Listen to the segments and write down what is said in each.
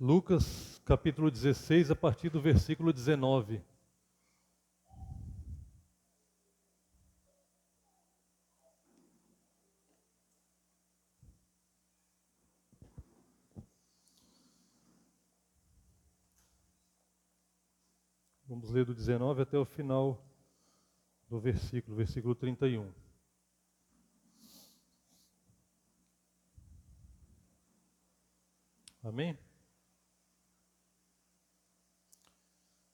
Lucas, capítulo 16, a partir do versículo 19. Vamos ler do 19 até o final do versículo 31. Amém?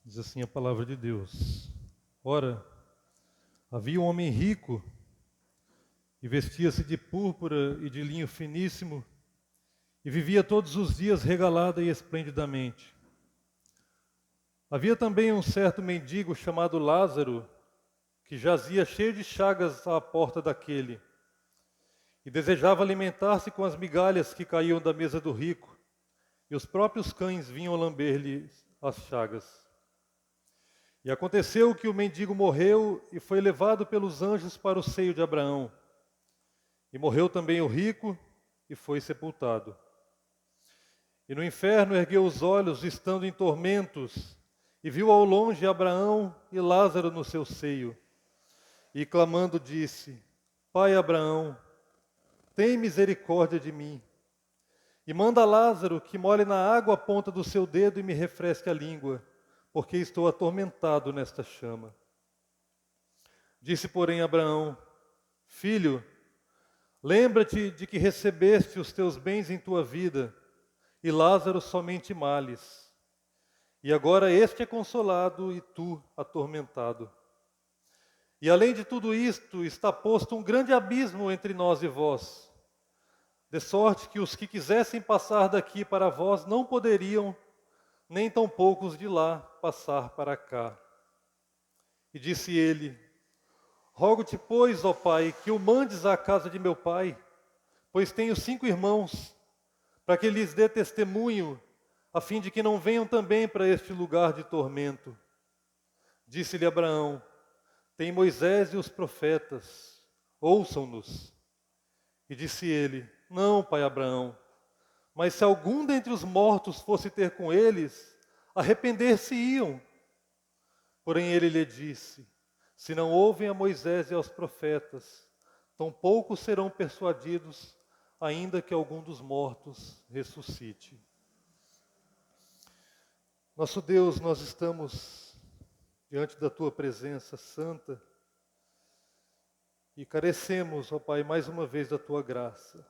Diz assim a palavra de Deus. Ora, havia um homem rico e vestia-se de púrpura e de linho finíssimo e vivia todos os dias regalada e esplendidamente. Havia também um certo mendigo chamado Lázaro, que jazia cheio de chagas à porta daquele, e desejava alimentar-se com as migalhas que caíam da mesa do rico, e os próprios cães vinham lamber-lhe as chagas. E aconteceu que o mendigo morreu e foi levado pelos anjos para o seio de Abraão. E morreu também o rico e foi sepultado. E no inferno ergueu os olhos, estando em tormentos, e viu ao longe Abraão e Lázaro no seu seio. E clamando disse: Pai Abraão, tem misericórdia de mim. E manda Lázaro que molhe na água a ponta do seu dedo e me refresque a língua, porque estou atormentado nesta chama. Disse, porém, Abraão: Filho, lembra-te de que recebeste os teus bens em tua vida, e Lázaro somente males. E agora este é consolado e tu atormentado. E além de tudo isto, está posto um grande abismo entre nós e vós, de sorte que os que quisessem passar daqui para vós não poderiam, nem tampouco os de lá passar para cá. E disse ele: Rogo-te, pois, ó Pai, que o mandes à casa de meu pai, pois tenho 5 irmãos, para que lhes dê testemunho, a fim de que não venham também para este lugar de tormento. Disse-lhe Abraão: Tem Moisés e os profetas, ouçam-nos. E disse ele: Não, pai Abraão, mas se algum dentre os mortos fosse ter com eles, arrepender-se-iam. Porém ele lhe disse: Se não ouvem a Moisés e aos profetas, tampouco serão persuadidos, ainda que algum dos mortos ressuscite. Nosso Deus, nós estamos diante da Tua presença santa e carecemos, ó Pai, mais uma vez da Tua graça.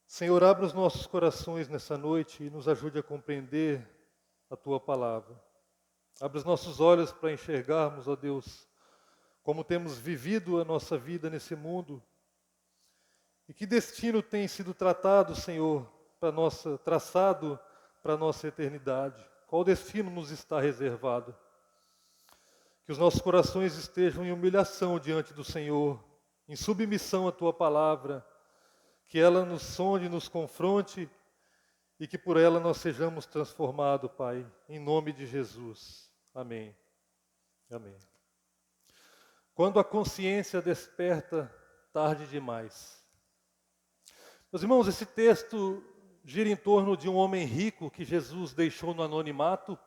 Senhor, abra os nossos corações nessa noite e nos ajude a compreender a Tua palavra. Abre os nossos olhos para enxergarmos, ó Deus, como temos vivido a nossa vida nesse mundo e que destino tem sido tratado, Senhor, traçado para a nossa eternidade. Qual destino nos está reservado? Que os nossos corações estejam em humilhação diante do Senhor, em submissão à Tua palavra, que ela nos sonde, nos confronte e que por ela nós sejamos transformados, Pai, em nome de Jesus. Amém. Amém. Quando a consciência desperta, tarde demais. Meus irmãos, esse texto gira em torno de um homem rico que Jesus deixou no anonimato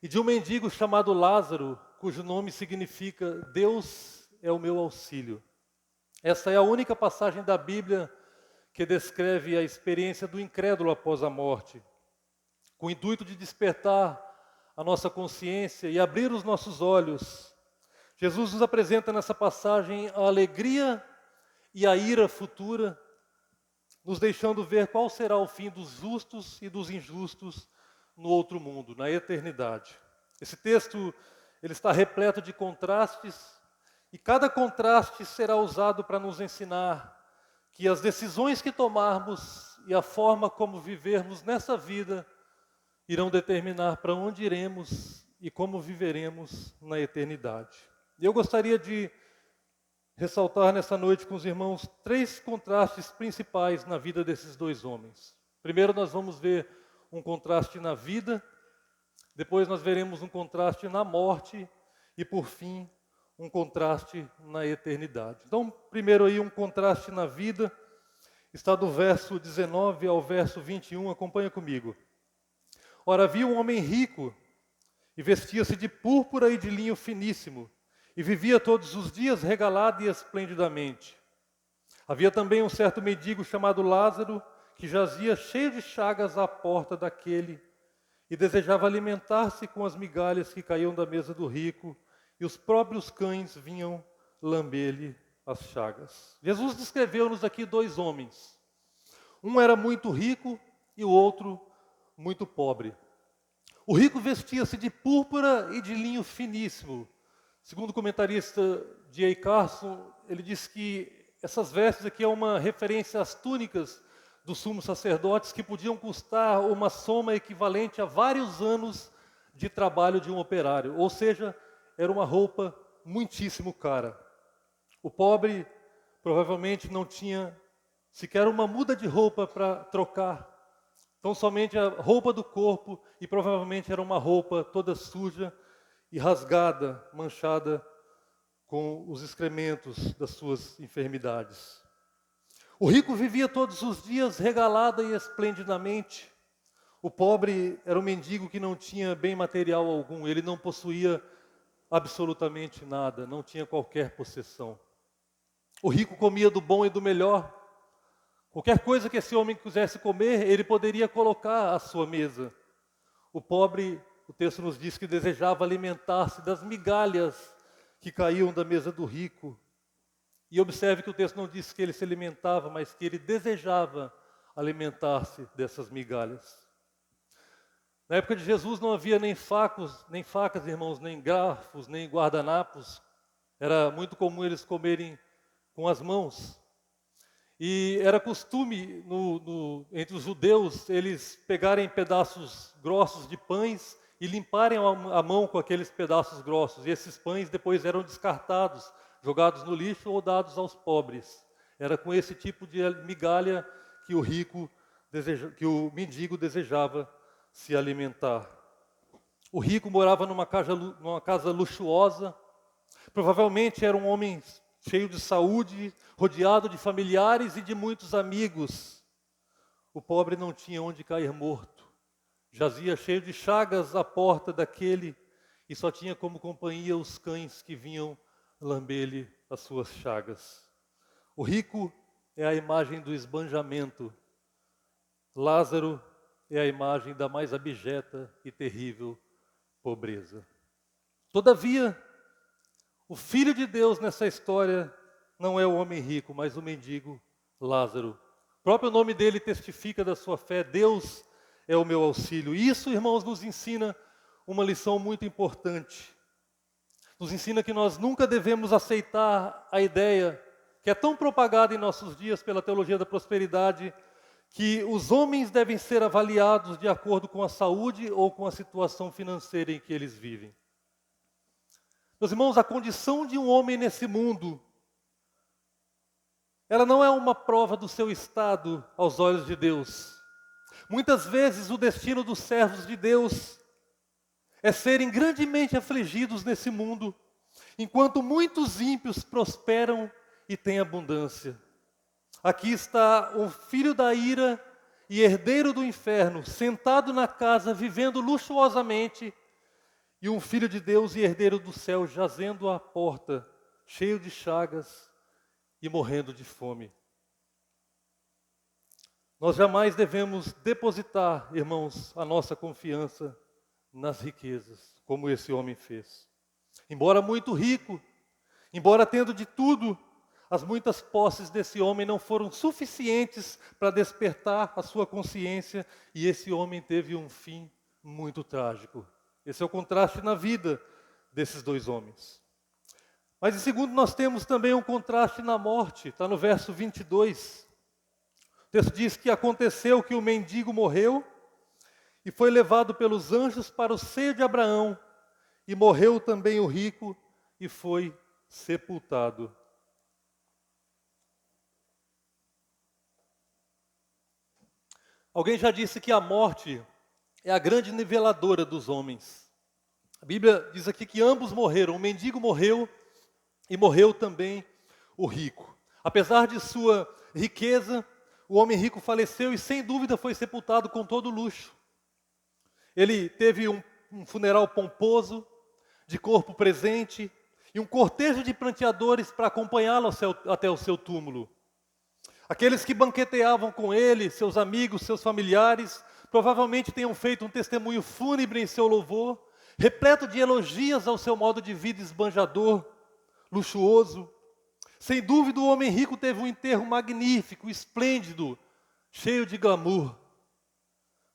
e de um mendigo chamado Lázaro, cujo nome significa Deus é o meu auxílio. Essa é a única passagem da Bíblia que descreve a experiência do incrédulo após a morte, com o intuito de despertar a nossa consciência e abrir os nossos olhos. Jesus nos apresenta nessa passagem a alegria e a ira futura, nos deixando ver qual será o fim dos justos e dos injustos no outro mundo, na eternidade. Esse texto ele está repleto de contrastes, e cada contraste será usado para nos ensinar que as decisões que tomarmos e a forma como vivermos nessa vida irão determinar para onde iremos e como viveremos na eternidade. E eu gostaria de ressaltar nessa noite com os irmãos 3 contrastes principais na vida desses 2 homens. Primeiro nós vamos ver um contraste na vida, depois nós veremos um contraste na morte e por fim um contraste na eternidade. Então, primeiro aí um contraste na vida. está do verso 19 ao verso 21, acompanha comigo. Ora, havia um homem rico, e vestia-se de púrpura e de linho finíssimo, e vivia todos os dias regalado e esplendidamente. Havia também um certo mendigo chamado Lázaro, que jazia cheio de chagas à porta daquele, e desejava alimentar-se com as migalhas que caíam da mesa do rico, e os próprios cães vinham lamber-lhe as chagas. Jesus descreveu-nos aqui dois homens. Um era muito rico e o outro muito pobre. O rico vestia-se de púrpura e de linho finíssimo. Segundo o comentarista D.A. Carson, ele diz que essas vestes aqui é uma referência às túnicas dos sumos sacerdotes que podiam custar uma soma equivalente a vários anos de trabalho de um operário. Ou seja, era uma roupa muitíssimo cara. O pobre provavelmente não tinha sequer uma muda de roupa para trocar. Então somente a roupa do corpo, e provavelmente era uma roupa toda suja e rasgada, manchada com os excrementos das suas enfermidades. O rico vivia todos os dias regalado e esplendidamente. O pobre era um mendigo que não tinha bem material algum, ele não possuía absolutamente nada, não tinha qualquer possessão. O rico comia do bom e do melhor. Qualquer coisa que esse homem quisesse comer, ele poderia colocar à sua mesa. O pobre, o texto nos diz que desejava alimentar-se das migalhas que caíam da mesa do rico. E observe que o texto não diz que ele se alimentava, mas que ele desejava alimentar-se dessas migalhas. Na época de Jesus não havia nem facas, irmãos, nem garfos, nem guardanapos. Era muito comum eles comerem com as mãos. E era costume entre os judeus eles pegarem pedaços grossos de pães e limparem a mão com aqueles pedaços grossos. E esses pães depois eram descartados, jogados no lixo ou dados aos pobres. Era com esse tipo de migalha que o mendigo desejava se alimentar. O rico morava numa casa luxuosa. Provavelmente era um homem cheio de saúde, rodeado de familiares e de muitos amigos. O pobre não tinha onde cair morto. Jazia cheio de chagas à porta daquele e só tinha como companhia os cães que vinham lamber-lhe as suas chagas. O rico é a imagem do esbanjamento. Lázaro é a imagem da mais abjeta e terrível pobreza. Todavia, o Filho de Deus nessa história não é o homem rico, mas o mendigo Lázaro. O próprio nome dele testifica da sua fé. Deus é o meu auxílio. E isso, irmãos, nos ensina uma lição muito importante. Nos ensina que nós nunca devemos aceitar a ideia, que é tão propagada em nossos dias pela teologia da prosperidade, que os homens devem ser avaliados de acordo com a saúde ou com a situação financeira em que eles vivem. Meus irmãos, a condição de um homem nesse mundo, ela não é uma prova do seu estado aos olhos de Deus. Muitas vezes o destino dos servos de Deus é serem grandemente afligidos nesse mundo, enquanto muitos ímpios prosperam e têm abundância. Aqui está o filho da ira e herdeiro do inferno, sentado na casa, vivendo luxuosamente, e um filho de Deus e herdeiro do céu jazendo à porta, cheio de chagas e morrendo de fome. Nós jamais devemos depositar, irmãos, a nossa confiança nas riquezas, como esse homem fez. Embora muito rico, embora tendo de tudo, as muitas posses desse homem não foram suficientes para despertar a sua consciência, e esse homem teve um fim muito trágico. Esse é o contraste na vida desses dois homens. Mas em segundo, nós temos também um contraste na morte. Está no verso 22. O texto diz que aconteceu que o mendigo morreu e foi levado pelos anjos para o seio de Abraão. E morreu também o rico e foi sepultado. Alguém já disse que a morte é a grande niveladora dos homens. A Bíblia diz aqui que ambos morreram. O mendigo morreu e morreu também o rico. Apesar de sua riqueza, o homem rico faleceu e sem dúvida foi sepultado com todo luxo. Ele teve um funeral pomposo, de corpo presente, e um cortejo de pranteadores para acompanhá-lo até o seu túmulo. Aqueles que banqueteavam com ele, seus amigos, seus familiares, provavelmente tenham feito um testemunho fúnebre em seu louvor, repleto de elogios ao seu modo de vida esbanjador, luxuoso. Sem dúvida, o homem rico teve um enterro magnífico, esplêndido, cheio de glamour.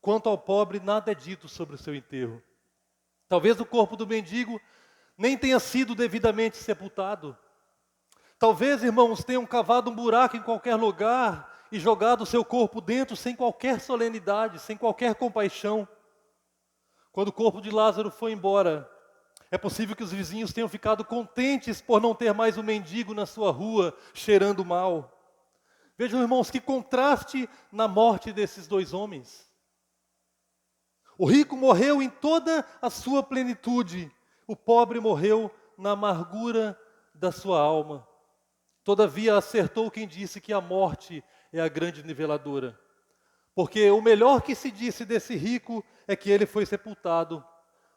Quanto ao pobre, nada é dito sobre o seu enterro. Talvez o corpo do mendigo nem tenha sido devidamente sepultado. Talvez, irmãos, tenham cavado um buraco em qualquer lugar e jogado o seu corpo dentro sem qualquer solenidade, sem qualquer compaixão. Quando o corpo de Lázaro foi embora, é possível que os vizinhos tenham ficado contentes por não ter mais um mendigo na sua rua, cheirando mal. Vejam, irmãos, que contraste na morte desses dois homens. O rico morreu em toda a sua plenitude, o pobre morreu na amargura da sua alma. Todavia acertou quem disse que a morte é a grande niveladora. Porque o melhor que se disse desse rico é que ele foi sepultado.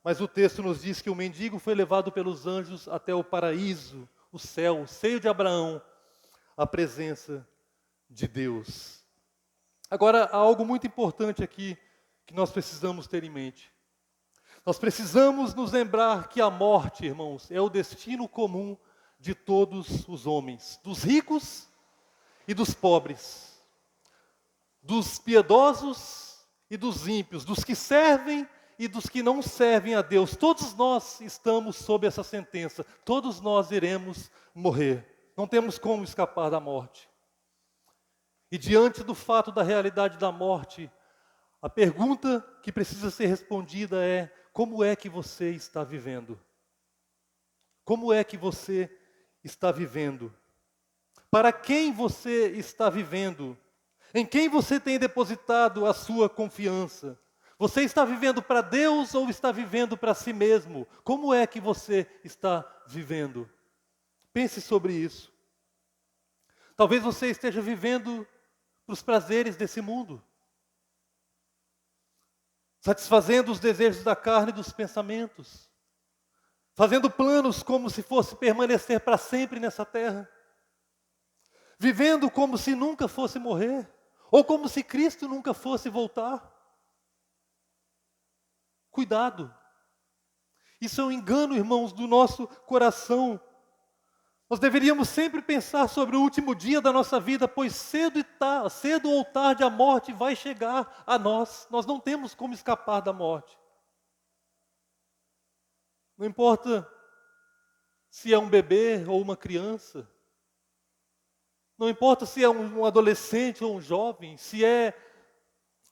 Mas o texto nos diz que o mendigo foi levado pelos anjos até o paraíso, o céu, o seio de Abraão, a presença de Deus. Agora, há algo muito importante aqui que nós precisamos ter em mente. Nós precisamos nos lembrar que a morte, irmãos, é o destino comum de todos os homens, dos ricos e dos pobres, dos piedosos e dos ímpios, dos que servem e dos que não servem a Deus. Todos nós estamos sob essa sentença, todos nós iremos morrer, não temos como escapar da morte. E diante do fato da realidade da morte, a pergunta que precisa ser respondida é: como é que você está vivendo? Como é que você está vivendo? Para quem você está vivendo? Em quem você tem depositado a sua confiança? Você está vivendo para Deus ou está vivendo para si mesmo? Como é que você está vivendo? Pense sobre isso. Talvez você esteja vivendo para os prazeres desse mundo, satisfazendo os desejos da carne e dos pensamentos, fazendo planos como se fosse permanecer para sempre nessa terra, vivendo como se nunca fosse morrer, ou como se Cristo nunca fosse voltar. Cuidado, isso é um engano, irmãos, do nosso coração. Nós deveríamos sempre pensar sobre o último dia da nossa vida, pois cedo ou tarde a morte vai chegar a nós. Nós não temos como escapar da morte. Não importa se é um bebê ou uma criança, não importa se é um adolescente ou um jovem, se é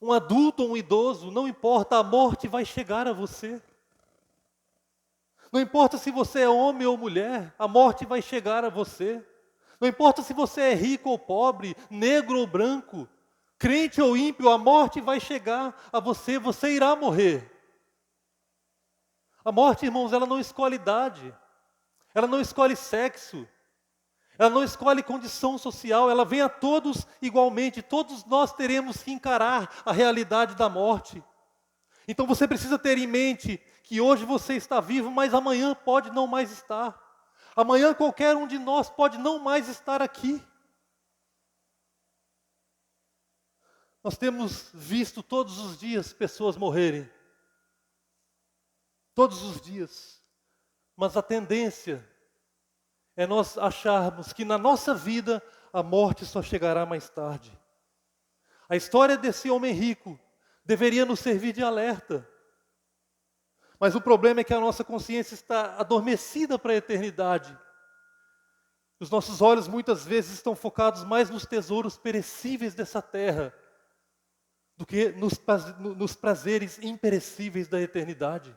um adulto ou um idoso, não importa, a morte vai chegar a você. Não importa se você é homem ou mulher, a morte vai chegar a você. Não importa se você é rico ou pobre, negro ou branco, crente ou ímpio, a morte vai chegar a você, você irá morrer. A morte, irmãos, ela não escolhe idade, ela não escolhe sexo, ela não escolhe condição social, ela vem a todos igualmente, todos nós teremos que encarar a realidade da morte. Então você precisa ter em mente que hoje você está vivo, mas amanhã pode não mais estar. Amanhã qualquer um de nós pode não mais estar aqui. Nós temos visto todos os dias pessoas morrerem. Todos os dias. Mas a tendência é nós acharmos que na nossa vida a morte só chegará mais tarde. A história desse homem rico deveria nos servir de alerta. Mas o problema é que a nossa consciência está adormecida para a eternidade. Os nossos olhos muitas vezes estão focados mais nos tesouros perecíveis dessa terra do que nos prazeres imperecíveis da eternidade.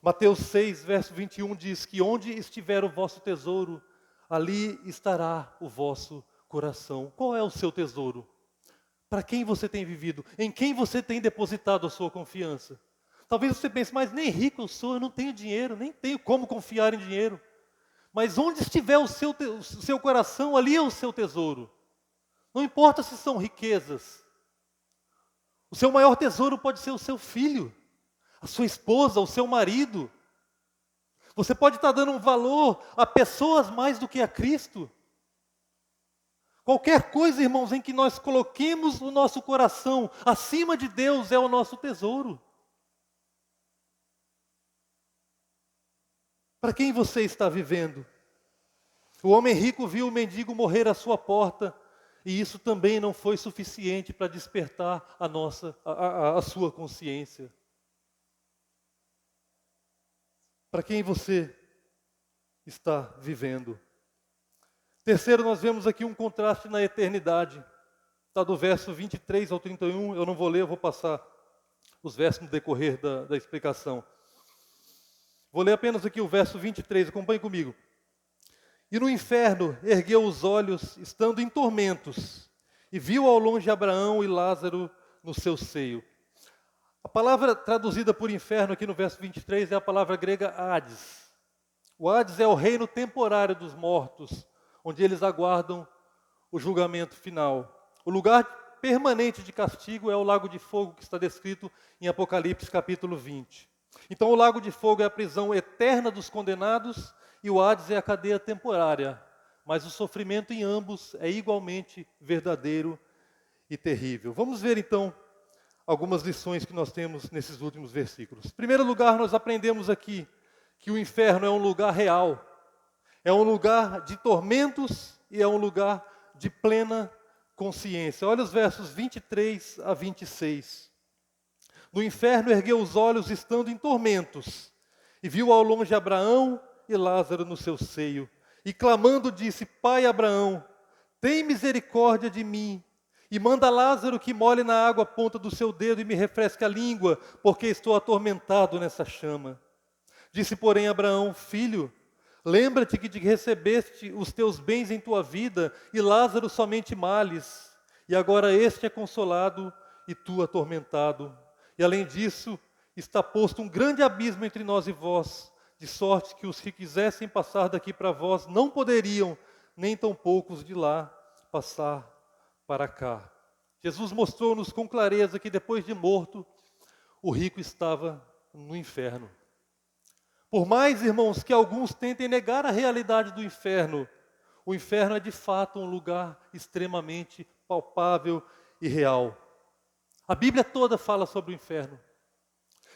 Mateus 6, verso 21 diz que onde estiver o vosso tesouro, ali estará o vosso coração. Qual é o seu tesouro? Para quem você tem vivido? Em quem você tem depositado a sua confiança? Talvez você pense, mas nem rico eu sou, eu não tenho dinheiro, nem tenho como confiar em dinheiro. Mas onde estiver o seu coração, ali é o seu tesouro. Não importa se são riquezas. O seu maior tesouro pode ser o seu filho, a sua esposa, o seu marido. Você pode estar dando um valor a pessoas mais do que a Cristo. Qualquer coisa, irmãos, em que nós coloquemos o nosso coração acima de Deus é o nosso tesouro. Para quem você está vivendo? O homem rico viu o mendigo morrer à sua porta, e isso também não foi suficiente para despertar a sua consciência. Para quem você está vivendo? Terceiro, nós vemos aqui um contraste na eternidade. Está do verso 23 ao 31, eu não vou ler, eu vou passar os versos no decorrer da explicação. Vou ler apenas aqui o verso 23, acompanhe comigo. E no inferno ergueu os olhos, estando em tormentos, e viu ao longe Abraão e Lázaro no seu seio. A palavra traduzida por inferno aqui no verso 23 é a palavra grega Hades. O Hades é o reino temporário dos mortos, onde eles aguardam o julgamento final. O lugar permanente de castigo é o lago de fogo que está descrito em Apocalipse capítulo 20. Então o lago de fogo é a prisão eterna dos condenados e o Hades é a cadeia temporária. Mas o sofrimento em ambos é igualmente verdadeiro e terrível. Vamos ver então algumas lições que nós temos nesses últimos versículos. Em primeiro lugar, nós aprendemos aqui que o inferno é um lugar real. É um lugar de tormentos e é um lugar de plena consciência. Olha os versos 23 a 26. No inferno ergueu os olhos estando em tormentos, e viu ao longe Abraão e Lázaro no seu seio. E clamando disse, Pai Abraão, tem misericórdia de mim, e manda Lázaro que molhe na água a ponta do seu dedo e me refresque a língua, porque estou atormentado nessa chama. Disse, porém, Abraão, filho, lembra-te que recebeste os teus bens em tua vida, e Lázaro somente males, e agora este é consolado e tu atormentado. E além disso, está posto um grande abismo entre nós e vós, de sorte que os que quisessem passar daqui para vós não poderiam, nem tampouco os de lá passar para cá. Jesus mostrou-nos com clareza que depois de morto, o rico estava no inferno. Por mais, irmãos, que alguns tentem negar a realidade do inferno, o inferno é de fato um lugar extremamente palpável e real. A Bíblia toda fala sobre o inferno.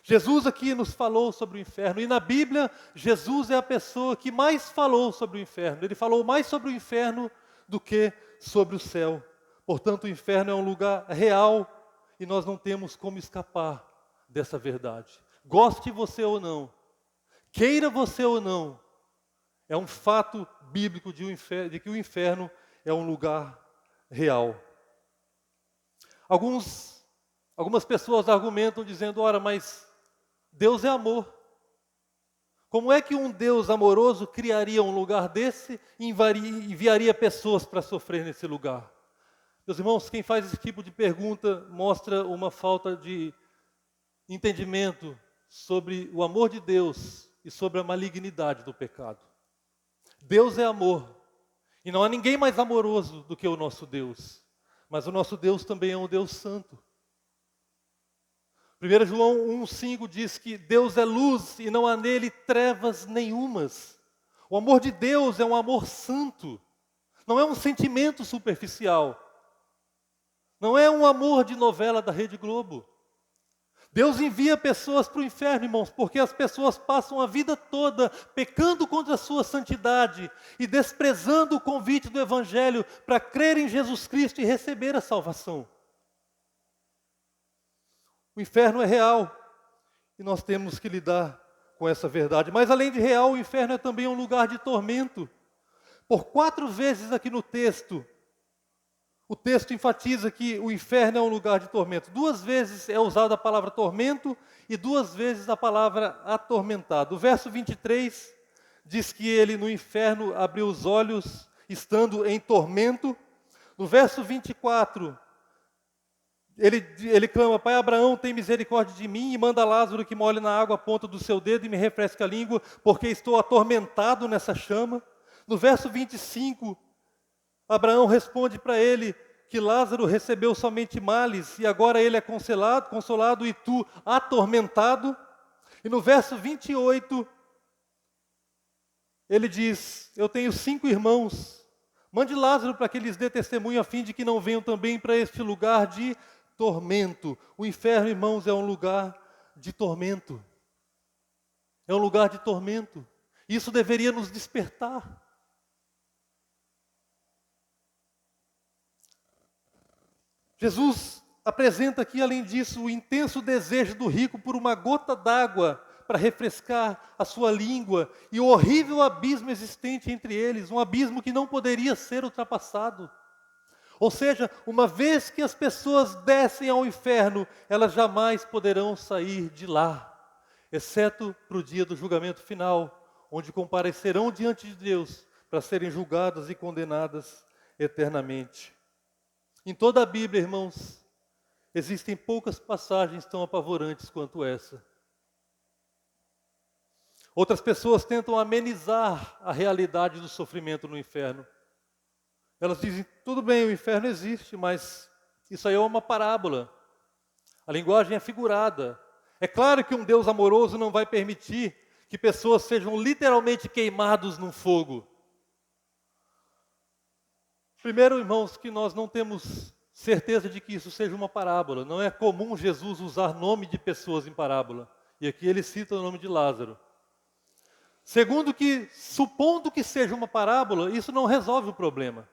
Jesus aqui nos falou sobre o inferno, e na Bíblia, Jesus é a pessoa que mais falou sobre o inferno. Ele falou mais sobre o inferno do que sobre o céu. Portanto, o inferno é um lugar real e nós não temos como escapar dessa verdade. Goste você ou não, queira você ou não, é um fato bíblico de que o inferno é um lugar real. Algumas pessoas argumentam dizendo, ora, mas Deus é amor. Como é que um Deus amoroso criaria um lugar desse e enviaria pessoas para sofrer nesse lugar? Meus irmãos, quem faz esse tipo de pergunta mostra uma falta de entendimento sobre o amor de Deus e sobre a malignidade do pecado. Deus é amor, e não há ninguém mais amoroso do que o nosso Deus. Mas o nosso Deus também é um Deus santo. 1 João 1,5 diz que Deus é luz e não há nele trevas nenhumas. O amor de Deus é um amor santo, não é um sentimento superficial. Não é um amor de novela da Rede Globo. Deus envia pessoas para o inferno, irmãos, porque as pessoas passam a vida toda pecando contra a sua santidade e desprezando o convite do Evangelho para crer em Jesus Cristo e receber a salvação. O inferno é real e nós temos que lidar com essa verdade. Mas além de real, o inferno é também um lugar de tormento. Por 4 vezes aqui no texto, o texto enfatiza que o inferno é um lugar de tormento. 2 vezes é usada a palavra tormento e 2 vezes a palavra atormentado. O verso 23 diz que ele no inferno abriu os olhos, estando em tormento. No verso 24, Ele clama: Pai Abraão, tem misericórdia de mim e manda Lázaro que molhe na água a ponta do seu dedo e me refresque a língua, porque estou atormentado nessa chama. No verso 25, Abraão responde para ele que Lázaro recebeu somente males e agora ele é consolado e tu atormentado. E no verso 28, ele diz: eu tenho 5 irmãos, mande Lázaro para que lhes dê testemunho a fim de que não venham também para este lugar de tormento. O inferno, irmãos, é um lugar de tormento. É um lugar de tormento. Isso deveria nos despertar. Jesus apresenta aqui, além disso, o intenso desejo do rico por uma gota d'água para refrescar a sua língua e o horrível abismo existente entre eles, um abismo que não poderia ser ultrapassado. Ou seja, uma vez que as pessoas descem ao inferno, elas jamais poderão sair de lá, exceto para o dia do julgamento final, onde comparecerão diante de Deus para serem julgadas e condenadas eternamente. Em toda a Bíblia, irmãos, existem poucas passagens tão apavorantes quanto essa. Outras pessoas tentam amenizar a realidade do sofrimento no inferno. Elas dizem: tudo bem, o inferno existe, mas isso aí é uma parábola. A linguagem é figurada. É claro que um Deus amoroso não vai permitir que pessoas sejam literalmente queimados num fogo. Primeiro, irmãos, que nós não temos certeza de que isso seja uma parábola. Não é comum Jesus usar nome de pessoas em parábola. E aqui ele cita o nome de Lázaro. Segundo, que supondo que seja uma parábola, isso não resolve o problema.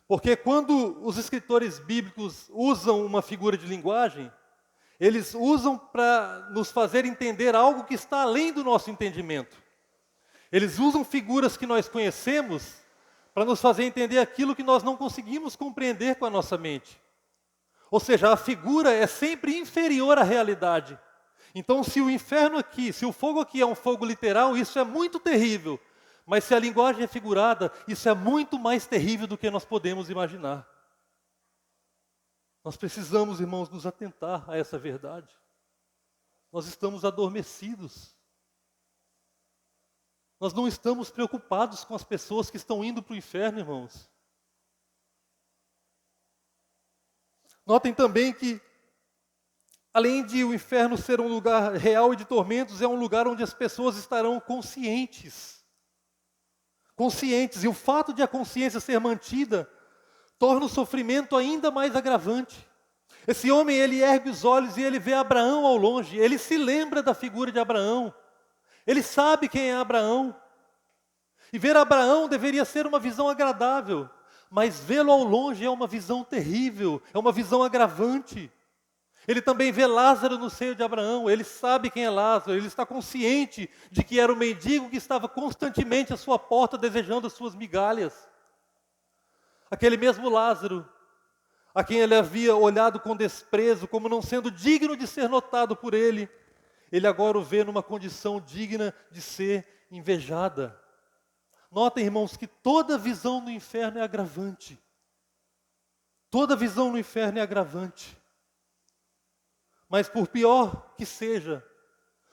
Porque quando os escritores bíblicos usam uma figura de linguagem, eles usam para nos fazer entender algo que está além do nosso entendimento. Eles usam figuras que nós conhecemos para nos fazer entender aquilo que nós não conseguimos compreender com a nossa mente. Ou seja, a figura é sempre inferior à realidade. Então, se o inferno aqui, se o fogo aqui é um fogo literal, isso é muito terrível. Mas se a linguagem é figurada, isso é muito mais terrível do que nós podemos imaginar. Nós precisamos, irmãos, nos atentar a essa verdade. Nós estamos adormecidos. Nós não estamos preocupados com as pessoas que estão indo para o inferno, irmãos. Notem também que, além de o inferno ser um lugar real e de tormentos, é um lugar onde as pessoas estarão conscientes. Conscientes. E o fato de a consciência ser mantida torna o sofrimento ainda mais agravante. Esse homem, ele ergue os olhos e ele vê Abraão ao longe. Ele se lembra da figura de Abraão. Ele sabe quem é Abraão. E ver Abraão deveria ser uma visão agradável. Mas vê-lo ao longe é uma visão terrível, é uma visão agravante. Ele também vê Lázaro no seio de Abraão, ele sabe quem é Lázaro, ele está consciente de que era o mendigo que estava constantemente à sua porta desejando as suas migalhas. Aquele mesmo Lázaro, a quem ele havia olhado com desprezo, como não sendo digno de ser notado por ele, ele agora o vê numa condição digna de ser invejada. Notem, irmãos, que toda visão no inferno é agravante. Toda visão no inferno é agravante. Mas por pior que seja,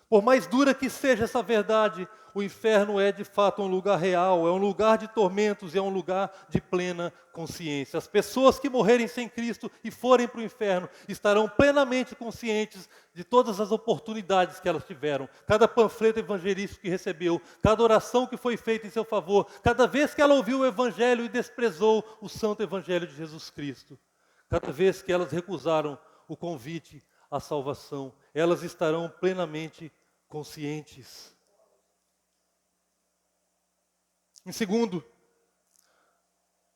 por mais dura que seja essa verdade, o inferno é de fato um lugar real, é um lugar de tormentos e é um lugar de plena consciência. As pessoas que morrerem sem Cristo e forem para o inferno estarão plenamente conscientes de todas as oportunidades que elas tiveram. Cada panfleto evangelístico que recebeu, cada oração que foi feita em seu favor, cada vez que ela ouviu o evangelho e desprezou o santo evangelho de Jesus Cristo. Cada vez que elas recusaram o convite à salvação, elas estarão plenamente conscientes. Em segundo,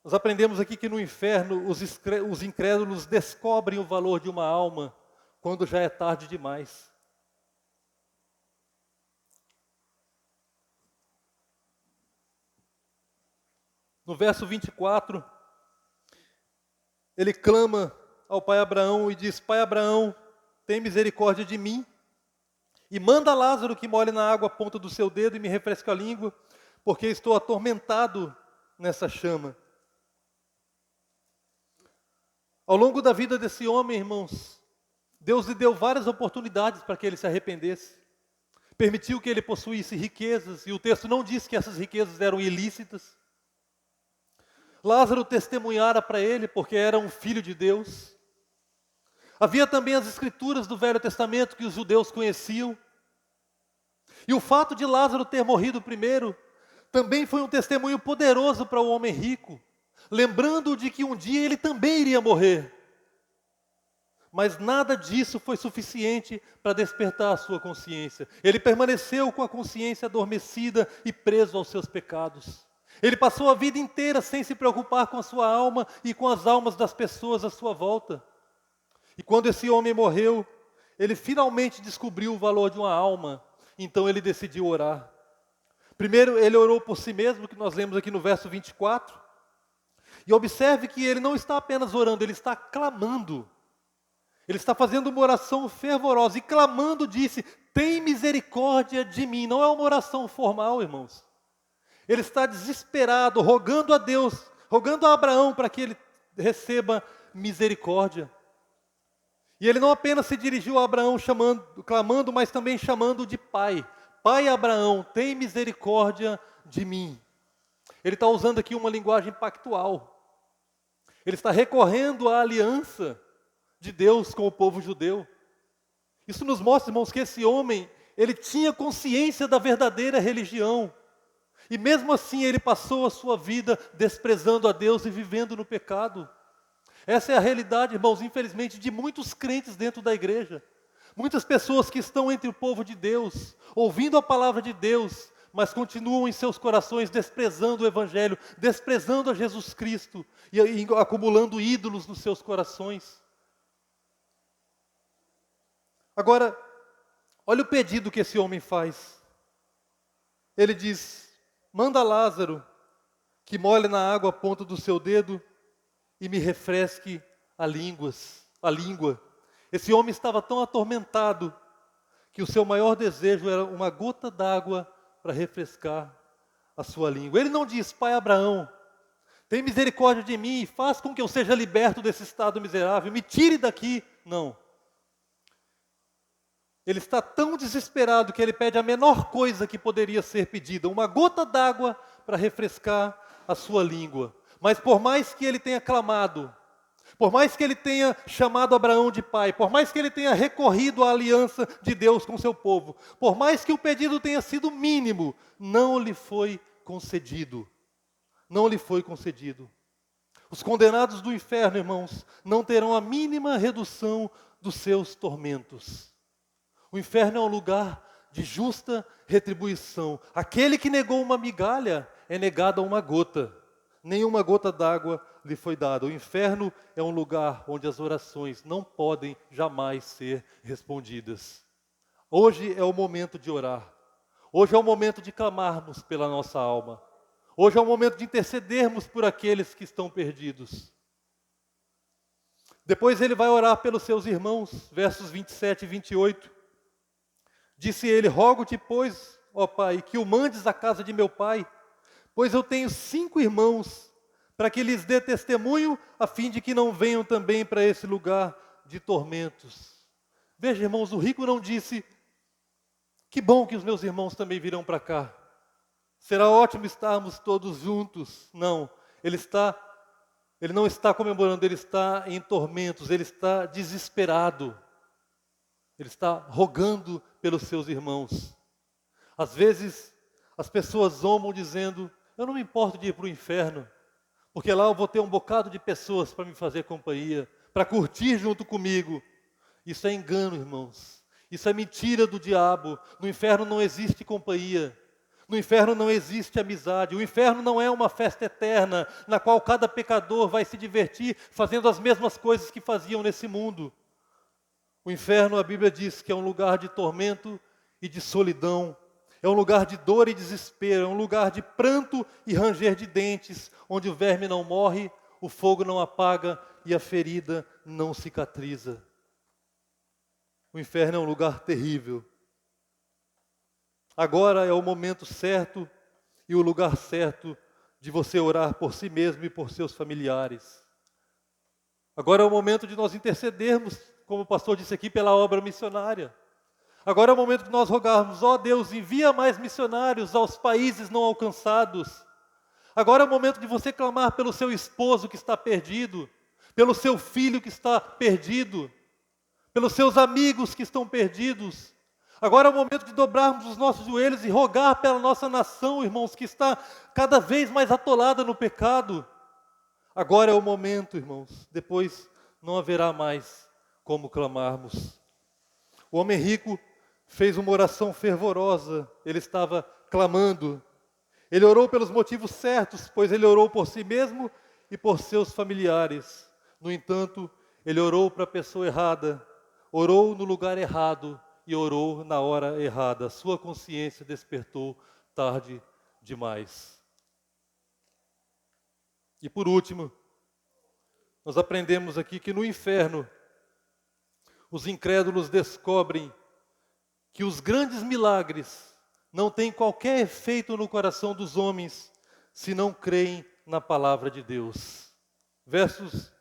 nós aprendemos aqui que no inferno os incrédulos descobrem o valor de uma alma quando já é tarde demais. No verso 24, ele clama ao pai Abraão e diz: Pai Abraão, tem misericórdia de mim e manda Lázaro que molhe na água a ponta do seu dedo e me refresque a língua, porque estou atormentado nessa chama. Ao longo da vida desse homem, irmãos, Deus lhe deu várias oportunidades para que ele se arrependesse. Permitiu que ele possuísse riquezas, e o texto não diz que essas riquezas eram ilícitas. Lázaro testemunhara para ele, porque era um filho de Deus. Havia também as escrituras do Velho Testamento que os judeus conheciam. E o fato de Lázaro ter morrido primeiro também foi um testemunho poderoso para o homem rico, lembrando de que um dia ele também iria morrer. Mas nada disso foi suficiente para despertar a sua consciência. Ele permaneceu com a consciência adormecida e preso aos seus pecados. Ele passou a vida inteira sem se preocupar com a sua alma e com as almas das pessoas à sua volta. E quando esse homem morreu, ele finalmente descobriu o valor de uma alma. Então ele decidiu orar. Primeiro ele orou por si mesmo, que nós lemos aqui no verso 24. E observe que ele não está apenas orando, ele está clamando. Ele está fazendo uma oração fervorosa e clamando disse, tem misericórdia de mim. Não é uma oração formal, irmãos. Ele está desesperado, rogando a Deus, rogando a Abraão para que ele receba misericórdia. E ele não apenas se dirigiu a Abraão clamando, mas também chamando de pai. Pai Abraão, tem misericórdia de mim. Ele está usando aqui uma linguagem pactual. Ele está recorrendo à aliança de Deus com o povo judeu. Isso nos mostra, irmãos, que esse homem, ele tinha consciência da verdadeira religião. E mesmo assim ele passou a sua vida desprezando a Deus e vivendo no pecado. Essa é a realidade, irmãos, infelizmente, de muitos crentes dentro da igreja. Muitas pessoas que estão entre o povo de Deus, ouvindo a palavra de Deus, mas continuam em seus corações desprezando o Evangelho, desprezando a Jesus Cristo e acumulando ídolos nos seus corações. Agora, olha o pedido que esse homem faz. Ele diz, manda Lázaro que molhe na água a ponta do seu dedo e me refresque a língua. Esse homem estava tão atormentado que o seu maior desejo era uma gota d'água para refrescar a sua língua. Ele não diz, pai Abraão, tem misericórdia de mim e faz com que eu seja liberto desse estado miserável, me tire daqui. Não. Ele está tão desesperado que ele pede a menor coisa que poderia ser pedida, uma gota d'água para refrescar a sua língua. Mas por mais que ele tenha clamado, por mais que ele tenha chamado Abraão de pai, por mais que ele tenha recorrido à aliança de Deus com seu povo, por mais que o pedido tenha sido mínimo, não lhe foi concedido. Não lhe foi concedido. Os condenados do inferno, irmãos, não terão a mínima redução dos seus tormentos. O inferno é um lugar de justa retribuição. Aquele que negou uma migalha é negado a uma gota. Nenhuma gota d'água lhe foi dada. O inferno é um lugar onde as orações não podem jamais ser respondidas. Hoje é o momento de orar. Hoje é o momento de clamarmos pela nossa alma. Hoje é o momento de intercedermos por aqueles que estão perdidos. Depois ele vai orar pelos seus irmãos, versos 27 e 28. Disse ele, rogo-te, pois, ó Pai, que o mandes à casa de meu pai, pois eu tenho 5 irmãos, para que lhes dê testemunho, a fim de que não venham também para esse lugar de tormentos. Veja, irmãos, o rico não disse, que bom que os meus irmãos também virão para cá. Será ótimo estarmos todos juntos. Não, ele não está comemorando, ele está em tormentos, ele está desesperado. Ele está rogando pelos seus irmãos. Às vezes, as pessoas zombam dizendo, eu não me importo de ir para o inferno, porque lá eu vou ter um bocado de pessoas para me fazer companhia, para curtir junto comigo. Isso é engano, irmãos. Isso é mentira do diabo. No inferno não existe companhia. No inferno não existe amizade. O inferno não é uma festa eterna, na qual cada pecador vai se divertir fazendo as mesmas coisas que faziam nesse mundo. O inferno, a Bíblia diz que é um lugar de tormento e de solidão. É um lugar de dor e desespero. É um lugar de pranto e ranger de dentes, onde o verme não morre, o fogo não apaga e a ferida não cicatriza. O inferno é um lugar terrível. Agora é o momento certo e o lugar certo de você orar por si mesmo e por seus familiares. Agora é o momento de nós intercedermos, como o pastor disse aqui, pela obra missionária. Agora é o momento de nós rogarmos: ó Deus, envia mais missionários aos países não alcançados. Agora é o momento de você clamar pelo seu esposo que está perdido, pelo seu filho que está perdido, pelos seus amigos que estão perdidos. Agora é o momento de dobrarmos os nossos joelhos e rogar pela nossa nação, irmãos, que está cada vez mais atolada no pecado. Agora é o momento, irmãos, depois não haverá mais como clamarmos. O homem rico fez uma oração fervorosa, ele estava clamando. Ele orou pelos motivos certos, pois ele orou por si mesmo e por seus familiares. No entanto, ele orou para a pessoa errada, orou no lugar errado e orou na hora errada. Sua consciência despertou tarde demais. E por último, nós aprendemos aqui que no inferno, os incrédulos descobrem que os grandes milagres não têm qualquer efeito no coração dos homens se não creem na palavra de Deus. Versos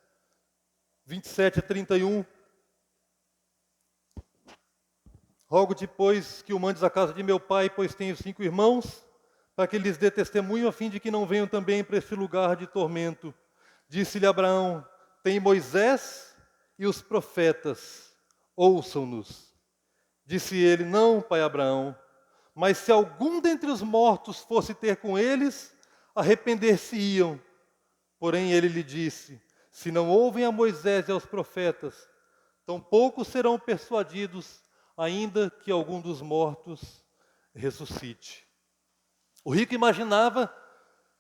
27 a 31. Rogo depois que o mandes à casa de meu pai, pois tenho 5 irmãos, para que lhes dê testemunho, a fim de que não venham também para este lugar de tormento. Disse-lhe Abraão: tem Moisés e os profetas, ouçam-nos. Disse ele: não, pai Abraão, mas se algum dentre os mortos fosse ter com eles, arrepender-se-iam. Porém ele lhe disse: se não ouvem a Moisés e aos profetas, tampouco serão persuadidos, ainda que algum dos mortos ressuscite. O rico imaginava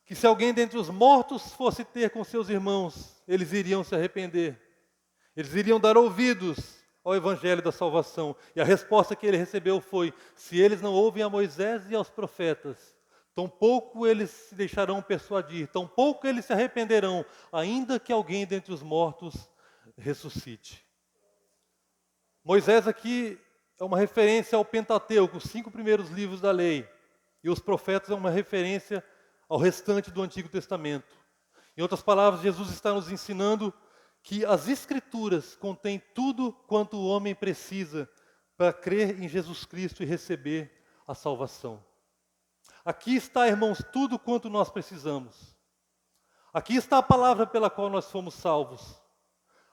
que se alguém dentre os mortos fosse ter com seus irmãos, eles iriam se arrepender. Eles iriam dar ouvidos ao evangelho da salvação. E a resposta que ele recebeu foi: se eles não ouvem a Moisés e aos profetas, tampouco eles se deixarão persuadir, tampouco eles se arrependerão, ainda que alguém dentre os mortos ressuscite. Moisés aqui é uma referência ao Pentateuco, os 5 primeiros livros da lei. E os profetas é uma referência ao restante do Antigo Testamento. Em outras palavras, Jesus está nos ensinando que as Escrituras contêm tudo quanto o homem precisa para crer em Jesus Cristo e receber a salvação. Aqui está, irmãos, tudo quanto nós precisamos. Aqui está a palavra pela qual nós fomos salvos.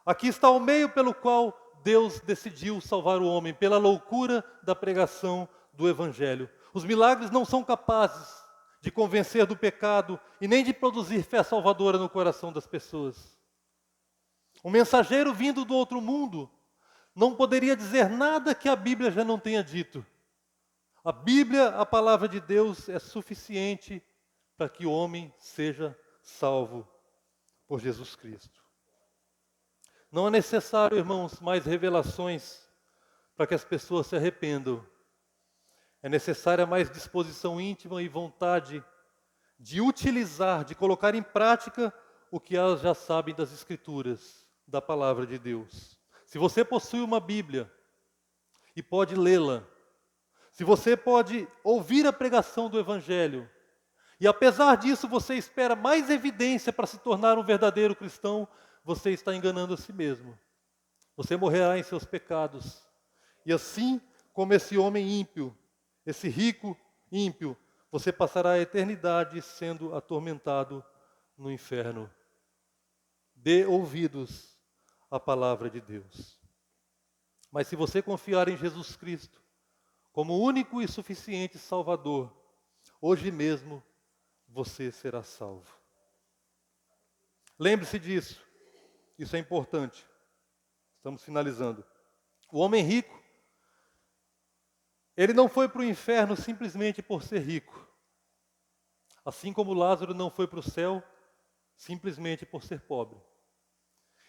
Aqui está o meio pelo qual Deus decidiu salvar o homem, pela loucura da pregação do Evangelho. Os milagres não são capazes de convencer do pecado e nem de produzir fé salvadora no coração das pessoas. Um mensageiro vindo do outro mundo não poderia dizer nada que a Bíblia já não tenha dito. A Bíblia, a palavra de Deus, é suficiente para que o homem seja salvo por Jesus Cristo. Não é necessário, irmãos, mais revelações para que as pessoas se arrependam. É necessária mais disposição íntima e vontade de utilizar, de colocar em prática o que elas já sabem das Escrituras, da palavra de Deus. Se você possui uma Bíblia e pode lê-la, se você pode ouvir a pregação do Evangelho, e apesar disso você espera mais evidência para se tornar um verdadeiro cristão, você está enganando a si mesmo. Você morrerá em seus pecados. E assim como esse homem ímpio, esse rico ímpio, você passará a eternidade sendo atormentado no inferno. Dê ouvidos à palavra de Deus. Mas se você confiar em Jesus Cristo como único e suficiente Salvador, hoje mesmo você será salvo. Lembre-se disso. Isso é importante. Estamos finalizando. O homem rico, ele não foi para o inferno simplesmente por ser rico. Assim como Lázaro não foi para o céu simplesmente por ser pobre.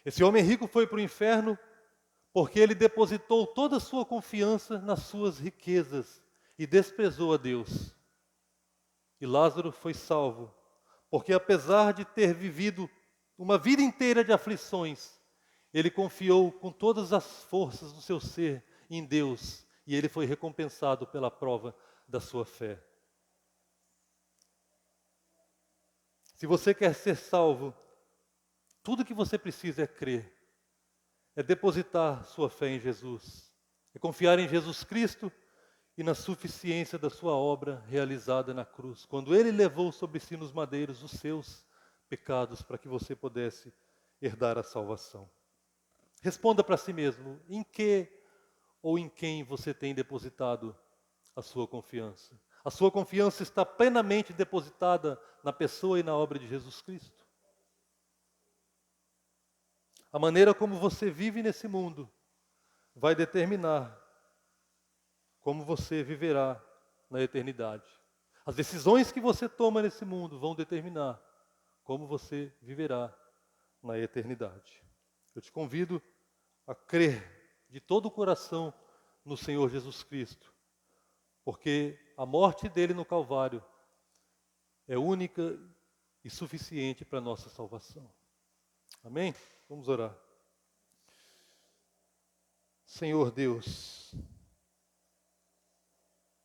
Esse homem rico foi para o inferno porque ele depositou toda a sua confiança nas suas riquezas e desprezou a Deus. E Lázaro foi salvo, porque apesar de ter vivido uma vida inteira de aflições, ele confiou com todas as forças do seu ser em Deus, e ele foi recompensado pela prova da sua fé. Se você quer ser salvo, tudo que você precisa é crer é depositar sua fé em Jesus, é confiar em Jesus Cristo e na suficiência da sua obra realizada na cruz, quando Ele levou sobre si nos madeiros os seus pecados para que você pudesse herdar a salvação. Responda para si mesmo, em que ou em quem você tem depositado a sua confiança? A sua confiança está plenamente depositada na pessoa e na obra de Jesus Cristo? A maneira como você vive nesse mundo vai determinar como você viverá na eternidade. As decisões que você toma nesse mundo vão determinar como você viverá na eternidade. Eu te convido a crer de todo o coração no Senhor Jesus Cristo, porque a morte dele no Calvário é única e suficiente para a nossa salvação. Amém? Vamos orar. Senhor Deus,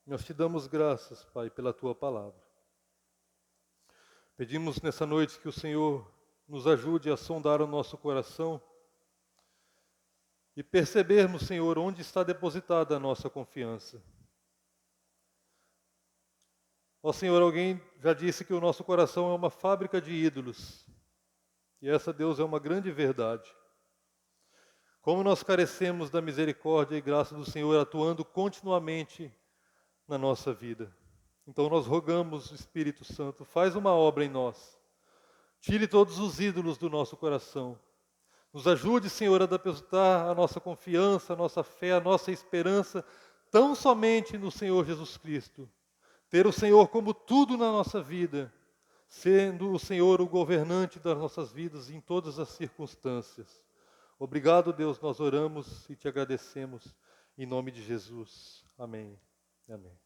nós te damos graças, Pai, pela tua palavra. Pedimos nessa noite que o Senhor nos ajude a sondar o nosso coração e percebermos, Senhor, onde está depositada a nossa confiança. Ó Senhor, alguém já disse que o nosso coração é uma fábrica de ídolos. E essa, Deus, é uma grande verdade. Como nós carecemos da misericórdia e graça do Senhor atuando continuamente na nossa vida. Então nós rogamos, Espírito Santo, faz uma obra em nós. Tire todos os ídolos do nosso coração. Nos ajude, Senhor, a depositar a nossa confiança, a nossa fé, a nossa esperança tão somente no Senhor Jesus Cristo. Ter o Senhor como tudo na nossa vida, sendo o Senhor o governante das nossas vidas em todas as circunstâncias. Obrigado, Deus, nós oramos e te agradecemos em nome de Jesus. Amém. Amém.